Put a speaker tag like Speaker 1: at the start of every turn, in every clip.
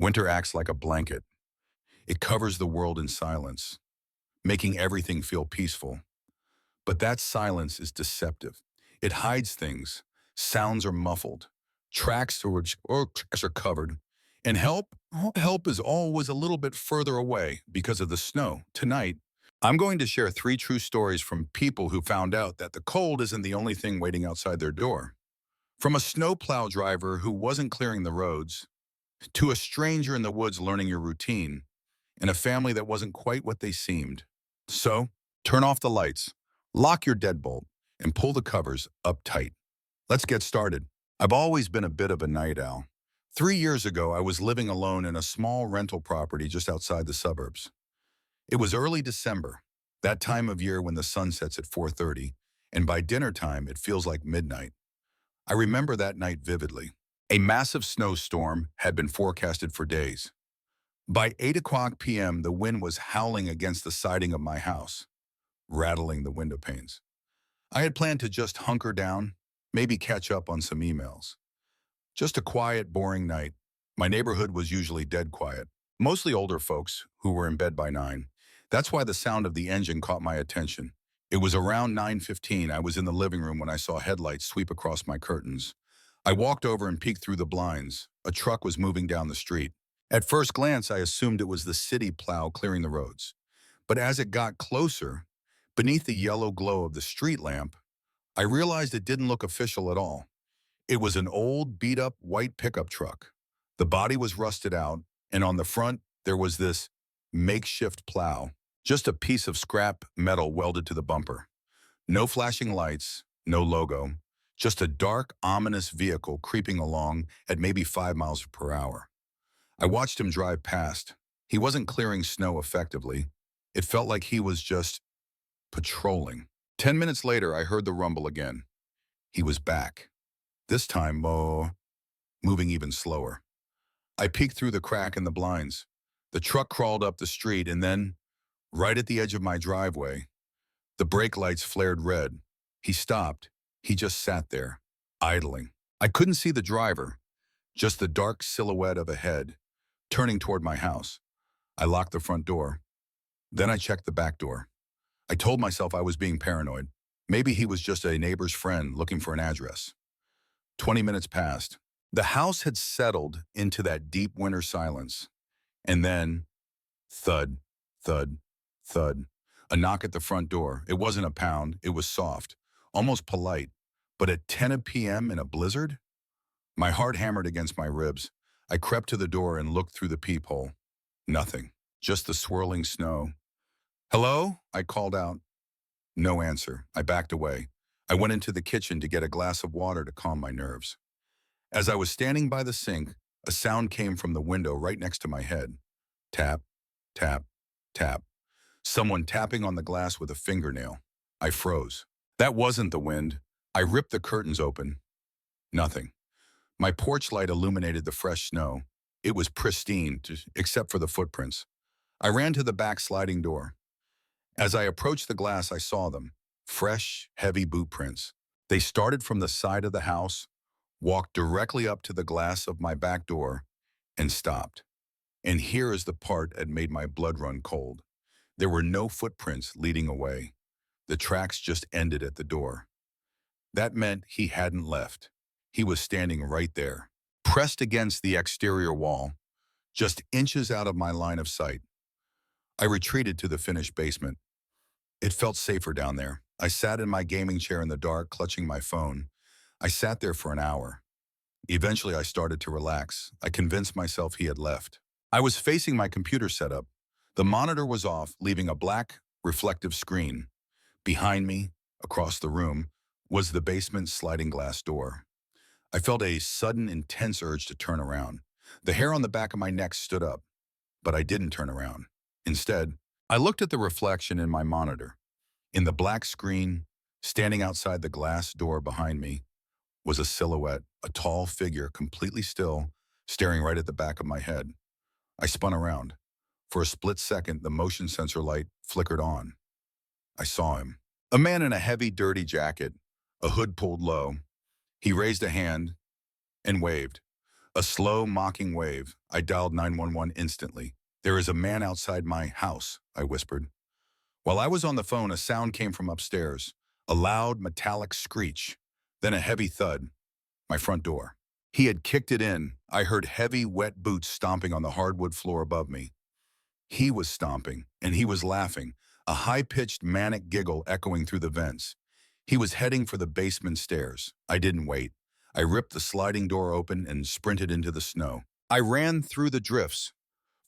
Speaker 1: Winter acts like a blanket. It covers the world in silence, making everything feel peaceful. But that silence is deceptive. It hides things. Sounds are muffled. Tracks are covered. And help is always a little bit further away because of the snow. Tonight, I'm going to share 3 true stories from people who found out that the cold isn't the only thing waiting outside their door. From a snowplow driver who wasn't clearing the roads, to a stranger in the woods learning your routine, and a family that wasn't quite what they seemed. So, turn off the lights, lock your deadbolt, and pull the covers up tight. Let's get started. I've always been a bit of a night owl. 3 years ago, I was living alone in a small rental property just outside the suburbs. It was early December, that time of year when the sun sets at 4:30, and by dinner time, it feels like midnight. I remember that night vividly. A massive snowstorm had been forecasted for days. By 8 o'clock p.m., the wind was howling against the siding of my house, rattling the window panes. I had planned to just hunker down, maybe catch up on some emails. Just a quiet, boring night. My neighborhood was usually dead quiet, mostly older folks who were in bed by 9. That's why the sound of the engine caught my attention. It was around 9:15. I was in the living room when I saw headlights sweep across my curtains. I walked over and peeked through the blinds. A truck was moving down the street. At first glance, I assumed it was the city plow clearing the roads. But as it got closer, beneath the yellow glow of the street lamp, I realized it didn't look official at all. It was an old, beat-up white pickup truck. The body was rusted out, and on the front, there was this makeshift plow, just a piece of scrap metal welded to the bumper. No flashing lights, no logo, just a dark, ominous vehicle creeping along at maybe 5 miles per hour. I watched him drive past. He wasn't clearing snow effectively. It felt like he was just patrolling. 10 minutes later, I heard the rumble again. He was back. This time, moving even slower. I peeked through the crack in the blinds. The truck crawled up the street and then, right at the edge of my driveway, the brake lights flared red. He stopped. He just sat there, idling. I couldn't see the driver, just the dark silhouette of a head, turning toward my house. I locked the front door. Then I checked the back door. I told myself I was being paranoid. Maybe he was just a neighbor's friend looking for an address. 20 minutes passed. The house had settled into that deep winter silence. And then, thud, thud, thud. A knock at the front door. It wasn't a pound. It was soft, almost polite. But at 10 p.m. in a blizzard? My heart hammered against my ribs. I crept to the door and looked through the peephole. Nothing. Just the swirling snow. "Hello?" I called out. No answer. I backed away. I went into the kitchen to get a glass of water to calm my nerves. As I was standing by the sink, a sound came from the window right next to my head. Tap, tap, tap. Someone tapping on the glass with a fingernail. I froze. That wasn't the wind. I ripped the curtains open. Nothing. My porch light illuminated the fresh snow. It was pristine, except for the footprints. I ran to the back sliding door. As I approached the glass, I saw them. Fresh, heavy boot prints. They started from the side of the house, walked directly up to the glass of my back door, and stopped. And here is the part that made my blood run cold. There were no footprints leading away. The tracks just ended at the door. That meant he hadn't left. He was standing right there, pressed against the exterior wall, just inches out of my line of sight. I retreated to the finished basement. It felt safer down there. I sat in my gaming chair in the dark, clutching my phone. I sat there for an hour. Eventually, I started to relax. I convinced myself he had left. I was facing my computer setup. The monitor was off, leaving a black, reflective screen. Behind me, across the room, was the basement's sliding glass door. I felt a sudden, intense urge to turn around. The hair on the back of my neck stood up, but I didn't turn around. Instead, I looked at the reflection in my monitor. In the black screen, standing outside the glass door behind me, was a silhouette, a tall figure, completely still, staring right at the back of my head. I spun around. For a split second, the motion sensor light flickered on. I saw him. A man in a heavy, dirty jacket, a hood pulled low. He raised a hand and waved. A slow, mocking wave. I dialed 911 instantly. "There is a man outside my house," I whispered. While I was on the phone, a sound came from upstairs. A loud, metallic screech. Then a heavy thud. My front door. He had kicked it in. I heard heavy, wet boots stomping on the hardwood floor above me. He was stomping, and he was laughing, a high-pitched, manic giggle echoing through the vents. He was heading for the basement stairs. I didn't wait. I ripped the sliding door open and sprinted into the snow. I ran through the drifts,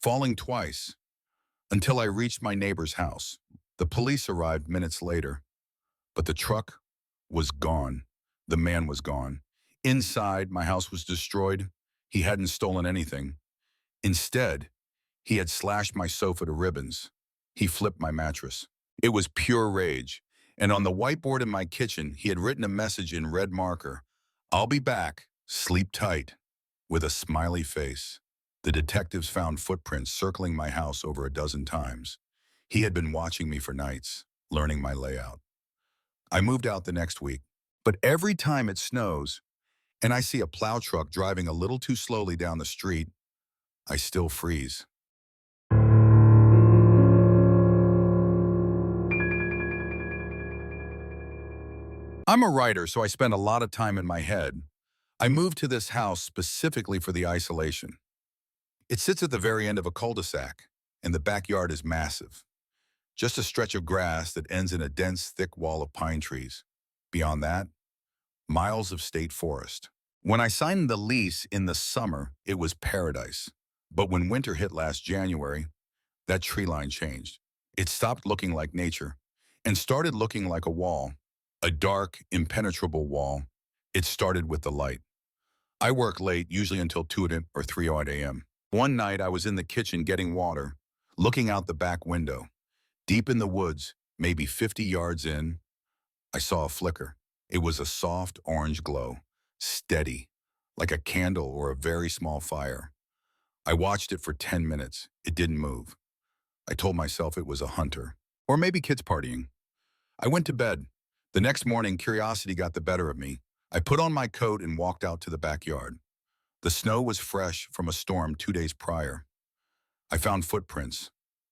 Speaker 1: falling twice, until I reached my neighbor's house. The police arrived minutes later, but the truck was gone. The man was gone. Inside, my house was destroyed. He hadn't stolen anything. Instead, he had slashed my sofa to ribbons. He flipped my mattress. It was pure rage. And on the whiteboard in my kitchen, he had written a message in red marker. "I'll be back. Sleep tight," with a smiley face. The detectives found footprints circling my house over a dozen times. He had been watching me for nights, learning my layout. I moved out the next week, but every time it snows and I see a plow truck driving a little too slowly down the street, I still freeze. I'm a writer, so I spend a lot of time in my head. I moved to this house specifically for the isolation. It sits at the very end of a cul-de-sac, and the backyard is massive. Just a stretch of grass that ends in a dense, thick wall of pine trees. Beyond that, miles of state forest. When I signed the lease in the summer, it was paradise. But when winter hit last January, that tree line changed. It stopped looking like nature and started looking like a wall, a dark, impenetrable wall. It started with the light. I work late, usually until 2 or 3 a.m. One night, I was in the kitchen getting water, looking out the back window. Deep in the woods, maybe 50 yards in, I saw a flicker. It was a soft orange glow, steady, like a candle or a very small fire. I watched it for 10 minutes. It didn't move. I told myself it was a hunter, or maybe kids partying. I went to bed. The next morning, curiosity got the better of me. I put on my coat and walked out to the backyard. The snow was fresh from a storm 2 days prior. I found footprints.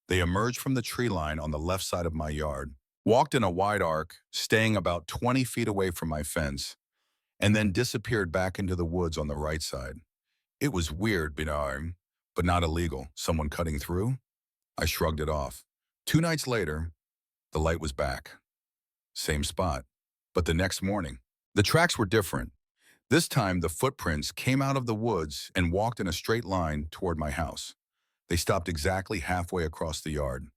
Speaker 1: They emerged from the tree line on the left side of my yard, walked in a wide arc, staying about 20 feet away from my fence, and then disappeared back into the woods on the right side. It was weird, but not illegal. Someone cutting through? I shrugged it off. 2 nights later, the light was back. Same spot. But the next morning, the tracks were different. This time, the footprints came out of the woods and walked in a straight line toward my house. They stopped exactly halfway across the yard.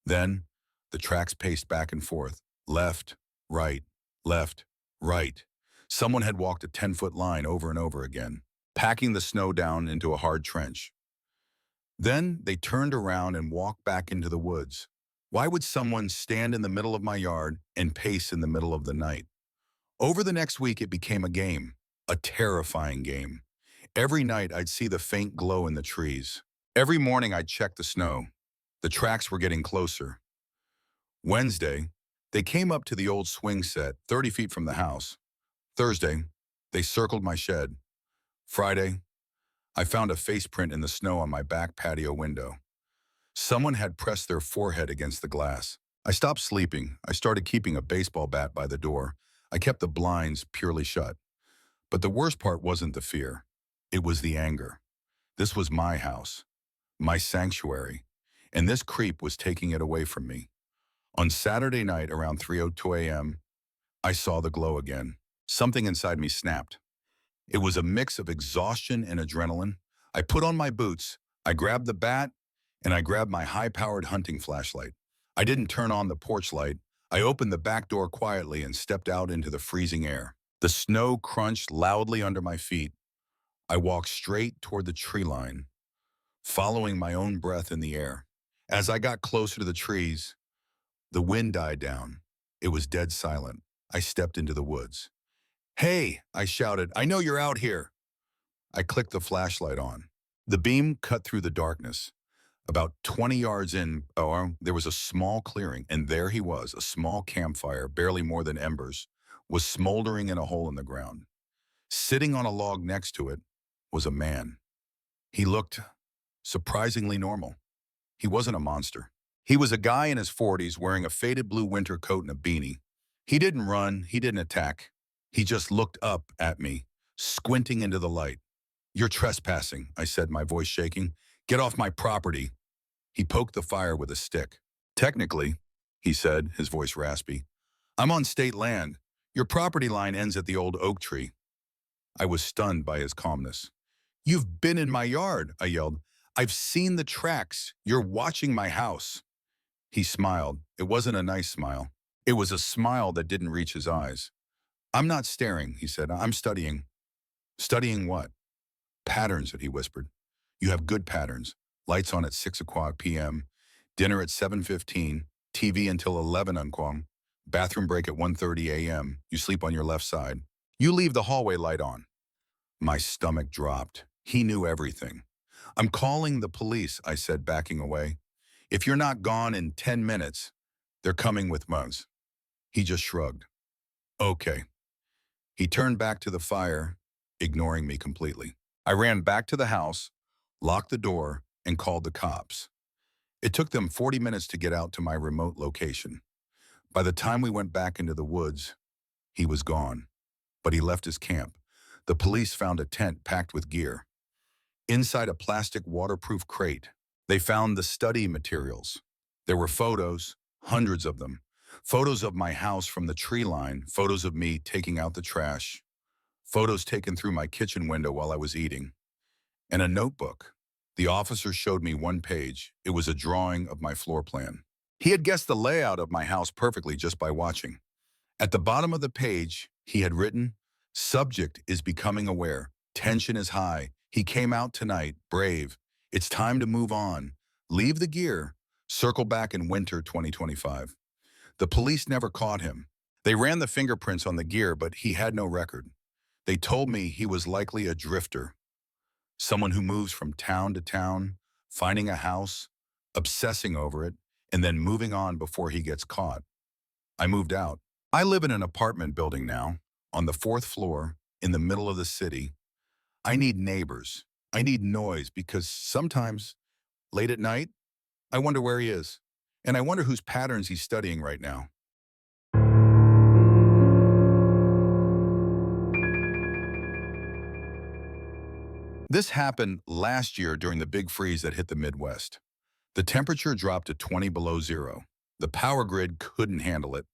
Speaker 1: Then, the tracks paced back and forth, left, right, left, right. Someone had walked a 10-foot line over and over again, packing the snow down into a hard trench. Then, they turned around and walked back into the woods. Why would someone stand in the middle of my yard and pace in the middle of the night? Over the next week, it became a game, a terrifying game. Every night, I'd see the faint glow in the trees. Every morning, I'd check the snow. The tracks were getting closer. Wednesday, they came up to the old swing set, 30 feet from the house. Thursday, they circled my shed. Friday, I found a face print in the snow on my back patio window. Someone had pressed their forehead against the glass. I stopped sleeping. I started keeping a baseball bat by the door. I kept the blinds purely shut. But the worst part wasn't the fear. It was the anger. This was my house, my sanctuary, and this creep was taking it away from me. On Saturday night around 3:02 a.m., I saw the glow again. Something inside me snapped. It was a mix of exhaustion and adrenaline. I put on my boots, I grabbed the bat, and I grabbed my high-powered hunting flashlight. I didn't turn on the porch light. I opened the back door quietly and stepped out into the freezing air. The snow crunched loudly under my feet. I walked straight toward the tree line, following my own breath in the air. As I got closer to the trees, the wind died down. It was dead silent. I stepped into the woods. "Hey," I shouted, "I know you're out here." I clicked the flashlight on. The beam cut through the darkness. About 20 yards in, there was a small clearing, and there he was, a small campfire, barely more than embers, was smoldering in a hole in the ground. Sitting on a log next to it was a man. He looked surprisingly normal. He wasn't a monster. He was a guy in his 40s wearing a faded blue winter coat and a beanie. He didn't run, he didn't attack. He just looked up at me, squinting into the light. "You're trespassing," I said, my voice shaking. "Get off my property." He poked the fire with a stick. "Technically," he said, his voice raspy, "I'm on state land. Your property line ends at the old oak tree." I was stunned by his calmness. "You've been in my yard," I yelled. "I've seen the tracks. You're watching my house." He smiled. It wasn't a nice smile. It was a smile that didn't reach his eyes. "I'm not staring," he said. "I'm studying." "Studying what?" "Patterns," he whispered. "You have good patterns. Lights on at 6 o'clock p.m., dinner at 7:15, TV until 11 unquam, bathroom break at 1:30 a.m. You sleep on your left side. You leave the hallway light on." My stomach dropped. He knew everything. "I'm calling the police," I said, backing away. "If you're not gone in 10 minutes, they're coming with mugs." He just shrugged. "Okay." He turned back to the fire, ignoring me completely. I ran back to the house, locked the door, and called the cops. It took them 40 minutes to get out to my remote location. By the time we went back into the woods, he was gone. But he left his camp. The police found a tent packed with gear. Inside a plastic waterproof crate, they found the study materials. There were photos, hundreds of them. Photos of my house from the tree line, photos of me taking out the trash, photos taken through my kitchen window while I was eating, and a notebook. The officer showed me one page. It was a drawing of my floor plan. He had guessed the layout of my house perfectly just by watching. At the bottom of the page, he had written, "Subject is becoming aware. Tension is high. He came out tonight, brave. It's time to move on. Leave the gear. Circle back in winter 2025. The police never caught him. They ran the fingerprints on the gear, but he had no record. They told me he was likely a drifter, someone who moves from town to town, finding a house, obsessing over it, and then moving on before he gets caught. I moved out. I live in an apartment building now, on the 4th floor, in the middle of the city. I need neighbors. I need noise because sometimes, late at night, I wonder where he is. And I wonder whose patterns he's studying right now. This happened last year during the big freeze that hit the Midwest. The temperature dropped to 20 below zero. The power grid couldn't handle it,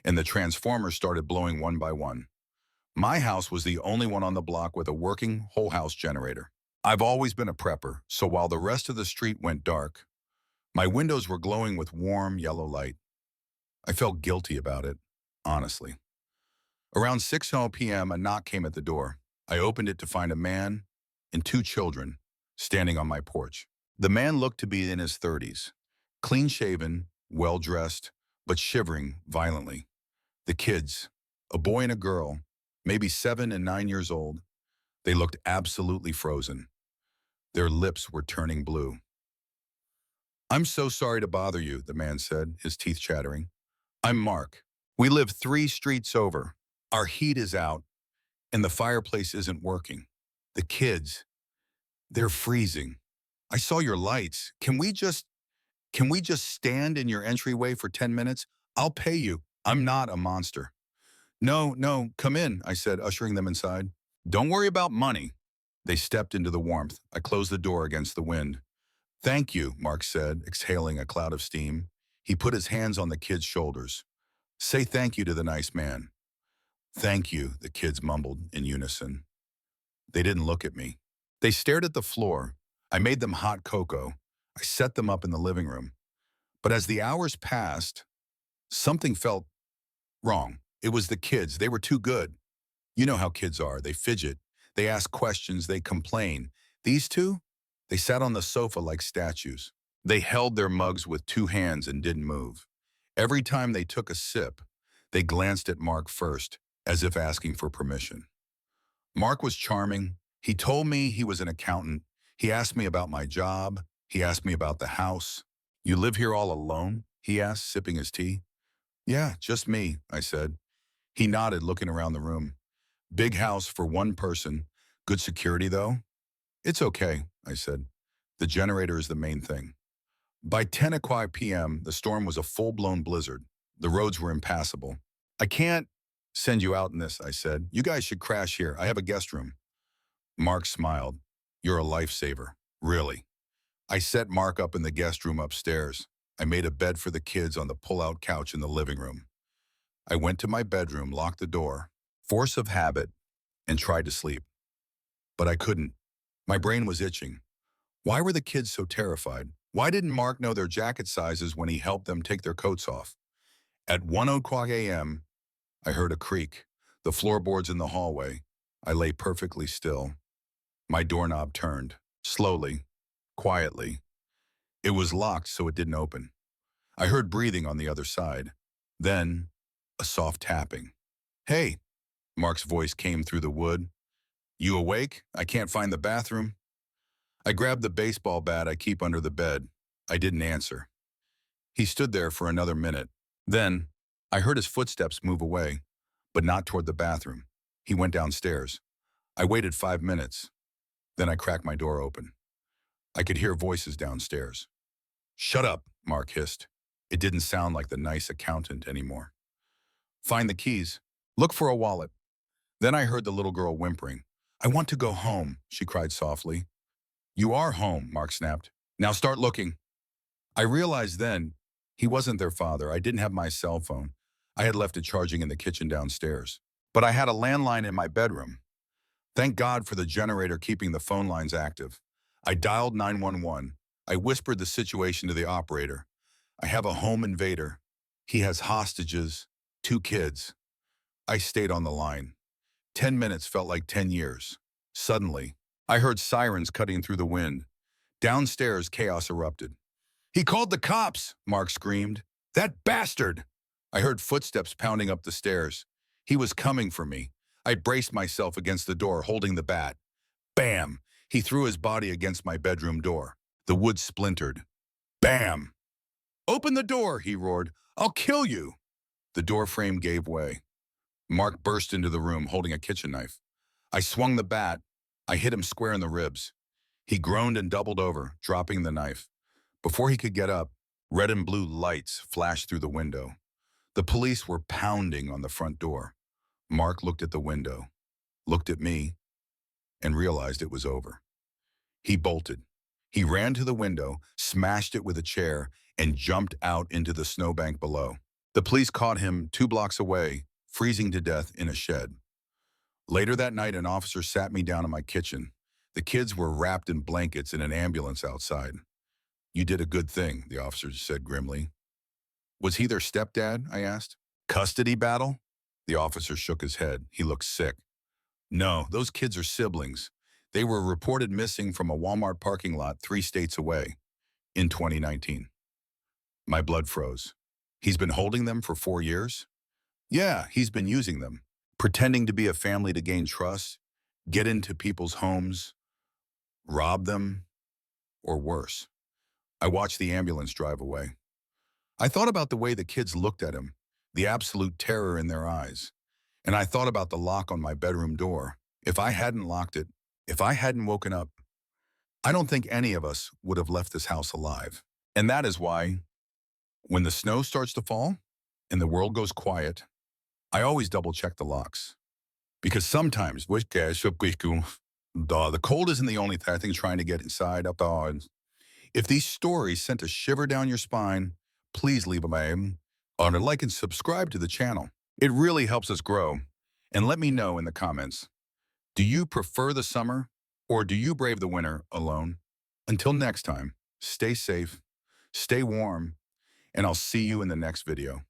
Speaker 1: and the transformers started blowing one by one. My house was the only one on the block with a working whole house generator. I've always been a prepper, so while the rest of the street went dark, my windows were glowing with warm yellow light. I felt guilty about it, honestly. Around 6:00 p.m., a knock came at the door. I opened it to find a man and two children standing on my porch. The man looked to be in his 30s, clean-shaven, well-dressed, but shivering violently. The kids, a boy and a girl, maybe 7 and 9 years old, they looked absolutely frozen. Their lips were turning blue. "I'm so sorry to bother you," the man said, his teeth chattering. "I'm Mark. We live 3 streets over. Our heat is out, and the fireplace isn't working. The kids, they're freezing. I saw your lights. Can we just stand in your entryway for 10 minutes? I'll pay you. I'm not a monster." "No, no, come in," I said, ushering them inside. "Don't worry about money." They stepped into the warmth. I closed the door against the wind. "Thank you," Mark said, exhaling a cloud of steam. He put his hands on the kids' shoulders. "Say thank you to the nice man." "Thank you," the kids mumbled in unison. They didn't look at me. They stared at the floor. I made them hot cocoa. I set them up in the living room. But as the hours passed, something felt wrong. It was the kids. They were too good. You know how kids are. They fidget. They ask questions. They complain. These two? They sat on the sofa like statues. They held their mugs with 2 hands and didn't move. Every time they took a sip, they glanced at Mark first, as if asking for permission. Mark was charming. He told me he was an accountant. He asked me about my job. He asked me about the house. "You live here all alone?" he asked, sipping his tea. "Yeah, just me," I said. He nodded, looking around the room. "Big house for one person. Good security, though?" It's okay, I said. The generator is the main thing. By 10 o'clock p.m., the storm was a full-blown blizzard. The roads were impassable. I can't send you out in this, I said. You guys should crash here. I have a guest room. Mark smiled. You're a lifesaver. Really. I set Mark up in the guest room upstairs. I made a bed for the kids on the pull-out couch in the living room. I went to my bedroom, locked the door, force of habit, and tried to sleep. But I couldn't. My brain was itching. Why were the kids so terrified? Why didn't Mark know their jacket sizes when he helped them take their coats off? At 1 o'clock a.m., I heard a creak. The floorboards in the hallway. I lay perfectly still. My doorknob turned, slowly, quietly. It was locked, so it didn't open. I heard breathing on the other side. Then, a soft tapping. Hey, Mark's voice came through the wood. You awake? I can't find the bathroom. I grabbed the baseball bat I keep under the bed. I didn't answer. He stood there for another minute. Then, I heard his footsteps move away, but not toward the bathroom. He went downstairs. I waited 5 minutes. Then I cracked my door open. I could hear voices downstairs. Shut up, Mark hissed. It didn't sound like the nice accountant anymore. Find the keys. Look for a wallet. Then I heard the little girl whimpering. I want to go home, she cried softly. You are home, Mark snapped. Now start looking. I realized then he wasn't their father. I didn't have my cell phone. I had left it charging in the kitchen downstairs. But I had a landline in my bedroom. Thank God for the generator keeping the phone lines active. I dialed 911. I whispered the situation to the operator. I have a home invader. He has hostages, 2 kids. I stayed on the line. 10 minutes felt like 10 years. Suddenly, I heard sirens cutting through the wind. Downstairs, chaos erupted. He called the cops, Mark screamed. That bastard! I heard footsteps pounding up the stairs. He was coming for me. I braced myself against the door, holding the bat. Bam! He threw his body against my bedroom door. The wood splintered. Bam! Open the door, he roared. I'll kill you. The door frame gave way. Mark burst into the room, holding a kitchen knife. I swung the bat. I hit him square in the ribs. He groaned and doubled over, dropping the knife. Before he could get up, red and blue lights flashed through the window. The police were pounding on the front door. Mark looked at the window, looked at me, and realized it was over. He bolted. He ran to the window, smashed it with a chair, and jumped out into the snowbank below. The police caught him 2 blocks away, freezing to death in a shed. Later that night, an officer sat me down in my kitchen. The kids were wrapped in blankets in an ambulance outside. You did a good thing, the officer said grimly. Was he their stepdad? I asked. Custody battle? The officer shook his head. He looked sick. No, those kids are siblings. They were reported missing from a Walmart parking lot 3 states away in 2019. My blood froze. He's been holding them for 4 years? Yeah, he's been using them, pretending to be a family to gain trust, get into people's homes, rob them, or worse. I watched the ambulance drive away. I thought about the way the kids looked at him, the absolute terror in their eyes. And I thought about the lock on my bedroom door. If I hadn't locked it, if I hadn't woken up, I don't think any of us would have left this house alive. And that is why, when the snow starts to fall and the world goes quiet, I always double-check the locks. Because sometimes, the cold isn't the only thing trying to get inside. If these stories sent a shiver down your spine, please leave a like and subscribe to the channel. It really helps us grow. And let me know in the comments, do you prefer the summer or do you brave the winter alone? Until next time, stay safe, stay warm, and I'll see you in the next video.